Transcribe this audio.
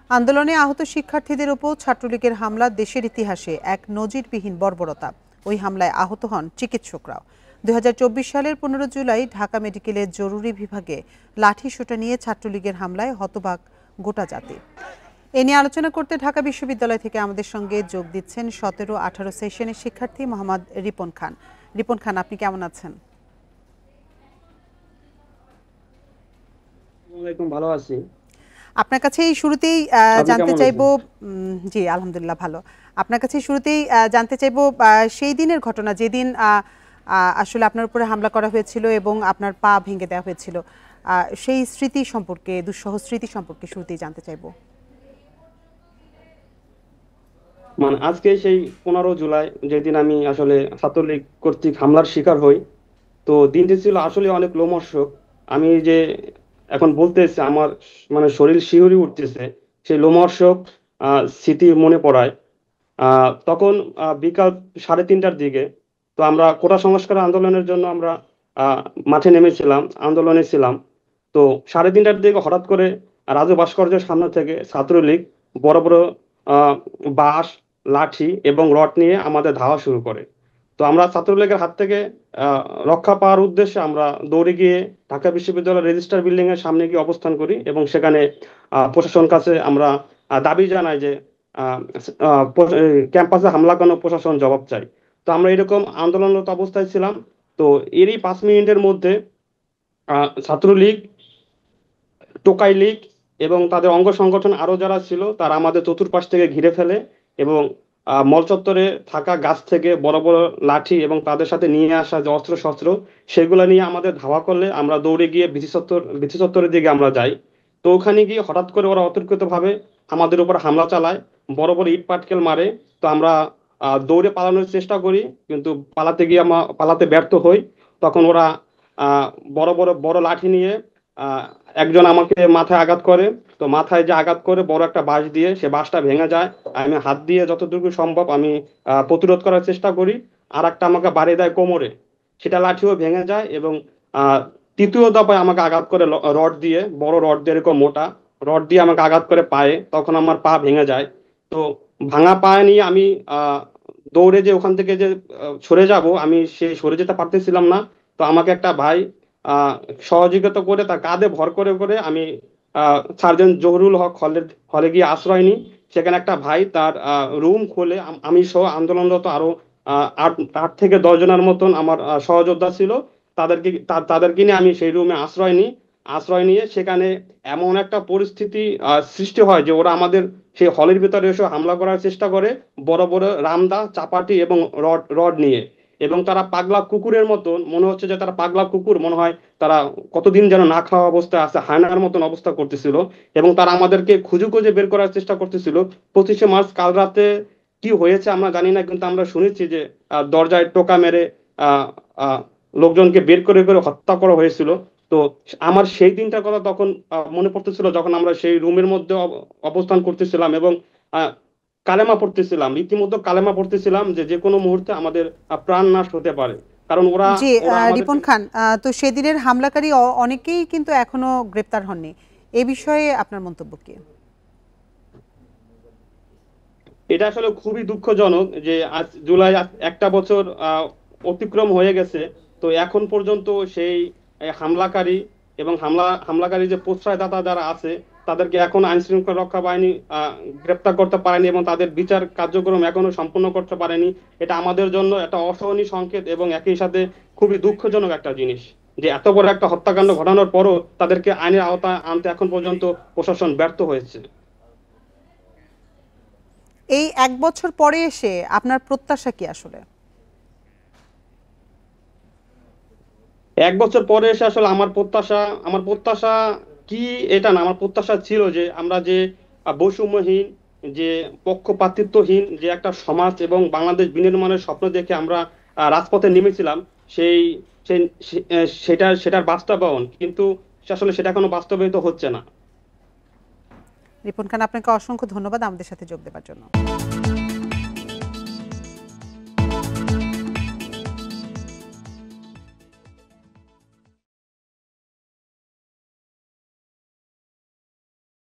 আন্দোলনে আহত শিক্ষার্থীদের উপর ছাত্রলীগের হামলা দেশের ইতিহাসে এক নজিরবিহীন বর্বরতা। ওই হামলায় আহত হন চিকিৎসকরাও। 2024 সালের 15 জুলাই ঢাকা মেডিকেলের জরুরি বিভাগে লাঠিসোঁটা নিয়ে ছাত্রলীগের হামলায় হতবাক গোটা জাতি। এ নিয়ে আলোচনা করতে ঢাকা বিশ্ববিদ্যালয় থেকে আমাদের সঙ্গে যোগ দিচ্ছেন 17-18 সেশনের শিক্ষার্থী মোহাম্মদ রিপন খান। রিপন খান, আপনি কেমন আছেন? ভালো আছি। আপনার কাছে শুরুতেই জানতে চাইবো, জি আলহামদুলিল্লাহ ভালো। আপনার কাছে শুরুতেই জানতে চাইবো সেই দিনের ঘটনা, যেদিন আসলে আপনার উপরে হামলা করা হয়েছিল এবং আপনার পা ভেঙে দেওয়া হয়েছিল, সেই স্মৃতি সম্পর্কে, দুঃসহ স্মৃতি সম্পর্কে শুরুতেই জানতে চাইবো। মানে আজকে সেই 15 জুলাই যেদিন আমি আসলে ছাত্রলীগ কর্তৃক হামলার শিকার হই, তো দিনটি ছিল আসলে অনেক লোমহর্ষক। আমি যে এখন বলতেছি আমার মানে শরীর শিহরি উঠতেছে সেই লোমহর্ষক স্মৃতি মনে পড়ায়। তখন বিকাল 3:30টার দিকে তো আমরা কোটা সংস্কার আন্দোলনের জন্য আমরা মাঠে নেমেছিলাম, আন্দোলনে ছিলাম। তো 3:30টার দিকে হঠাৎ করে রাজু ভাস্কর্যের সামনে থেকে ছাত্রলীগ বড় বড় বাঁশ, লাঠি এবং রড নিয়ে আমাদের ধাওয়া শুরু করে। তো আমরা ছাত্রলীগের হাত থেকে রক্ষা পাওয়ার উদ্দেশ্যে আমরা দৌড়ে গিয়ে ঢাকা বিশ্ববিদ্যালয়ের রেজিস্ট্রার বিল্ডিং এর সামনে গিয়ে অবস্থান করি এবং সেখানে প্রশাসন কাছে আমরা দাবি জানাই যে ক্যাম্পাসে হামলা কেন, প্রশাসন জবাব চাই। তো আমরা এরকম আন্দোলনরত অবস্থায় ছিলাম। তো এরই 5 মিনিটের মধ্যে ছাত্রলীগ, টোকাই লীগ এবং তাদের অঙ্গ সংগঠন আরো যারা ছিল তারা আমাদের চতুর্পাশ থেকে ঘিরে ফেলে এবং মল চত্বরে থাকা গাছ থেকে বড় বড় লাঠি এবং তাদের সাথে নিয়ে আসা যে অস্ত্র শস্ত্র সেগুলো নিয়ে আমাদের ধাওয়া করলে আমরা দৌড়ে গিয়ে বিসি চত্বরের দিকে আমরা যাই। তো ওখানে গিয়ে হঠাৎ করে ওরা অতর্কিতভাবে আমাদের উপর হামলা চালায়, বড় বড় ইট পাটকেল মারে। তো আমরা দৌড়ে পালানোর চেষ্টা করি, কিন্তু পালাতে ব্যর্থ হই। তখন ওরা আহ বড় বড় বড় লাঠি নিয়ে একজন আমাকে মাথায় আঘাত করে। তো মাথায় যে আঘাত করে বড় একটা বাঁশ দিয়ে সে বাঁশটা ভেঙে যায়। আমি হাত দিয়ে যতটুকু সম্ভব আমি প্রতিরোধ করার চেষ্টা করি। আর একটা আমাকে বাড়ি দেয় কোমরে, সেটা লাঠিও ভেঙে যায়। এবং তৃতীয় দফায় আমাকে আঘাত করে রড দিয়ে, বড় রড দিয়ে, এরকম মোটা রড দিয়ে আমাকে আঘাত করে পায়ে। তখন আমার পা ভেঙে যায়। তো ভাঙা পা নিয়ে আমি দৌড়ে যে ওখান থেকে যে সরে যাব, আমি সরে যেতে পারতেছিলাম না। তো আমাকে একটা ভাই আহ সহযোগিতা করে তার কাঁধে ভর করে করে আমি সার্জেন্ট জহুরুল হক হলে গিয়ে আশ্রয় নিই। সেখানে একটা ভাই তার রুম খোলে। আমি সহ আন্দোলনরত আরো 8 থেকে 10 জনের মতন আমার সহযোদ্ধা ছিল। তাদেরকে নিয়ে আমি সেই রুমে আশ্রয় নিই। আশ্রয় নিয়ে সেখানে এমন একটা পরিস্থিতি সৃষ্টি হয় যে ওরা আমাদের সেই হলের ভিতরে এসে হামলা করার চেষ্টা করে, বড় বড় রামদা, চাপাটি এবং রড রড নিয়ে। এবং তারা পাগলা কুকুরের মতন, মনে হচ্ছে যে তারা পাগলা কুকুর, মনে হয় তারা কতদিন যেন না খাওয়া অবস্থায় আছে, হায়নার মতন অবস্থা করতেছিল। এবং তারা আমাদেরকে খুঁজে খুঁজে বের করার চেষ্টা করতেছিল। 25শে মার্চ কাল রাতে কি হয়েছে আমরা জানি না, কিন্তু আমরা শুনেছি যে দরজায় টোকা মেরে আহ আহ লোকজনকে বের করে করে হত্যা করা হয়েছিল। তো আমার সেই দিনটার কথা তখন মনে পড়তেছিল, যখন আমরা সেই রুমের মধ্যে অবস্থান করতেছিলাম এবং কালেমা পড়তেছিলাম, রীতিমতো কালেমা পড়তেছিলাম যে যে কোনো মুহূর্তে আমাদের প্রাণ নাশ হতে পারে। কারণ ওরা জি রিপন খান, তো সেদিনের হামলাকারী অনেকেই কিন্তু এখনো গ্রেপ্তার হননি। এ বিষয়ে আপনার মন্তব্য কি? এটা আসলে খুবই দুঃখজনক যে আজ জুলাই 1টা বছর অতিক্রম হয়ে গেছে। তো এখন পর্যন্ত সেই হামলাকারী এবং হামলাকারী যে প্রশ্রয়দাতা যারা আছে তাদেরকে এখন আইন শৃঙ্খলা রক্ষা বাহিনী গ্রেপ্তার করতে পারেনি এবং তাদের বিচার কার্যক্রম এখনো সম্পূর্ণ করতে পারেনি। এটা আমাদের জন্য একটা অসহনীয় সংকেত এবং একই সাথে খুবই দুঃখজনক একটা জিনিস যে এত বড় একটা হত্যাকাণ্ড ঘটানোর পরও তাদেরকে আইনের আওতায় আনতে এখন পর্যন্ত প্রশাসন ব্যর্থ হয়েছে। এই 1 বছর পরে এসে আপনার প্রত্যাশা কি আসলে? 1 বছর পরে এসে আসলে আমার প্রত্যাশা কি এটা না, আমার প্রত্যাশা ছিল যে আমরা যে বৈষম্যহীন, যে পক্ষপাতিত্বহীন যে একটা সমাজ এবং বাংলাদেশ বিনির্মাণের স্বপ্ন দেখে আমরা রাজপথে নেমেছিলাম, সেই সেটার বাস্তবায়ন, কিন্তু আসলে সেটা এখনো বাস্তবায়িত হচ্ছে না। রিপন খান, আপনাকে অসংখ্য ধন্যবাদ আমাদের সাথে যোগ দেওয়ার জন্য।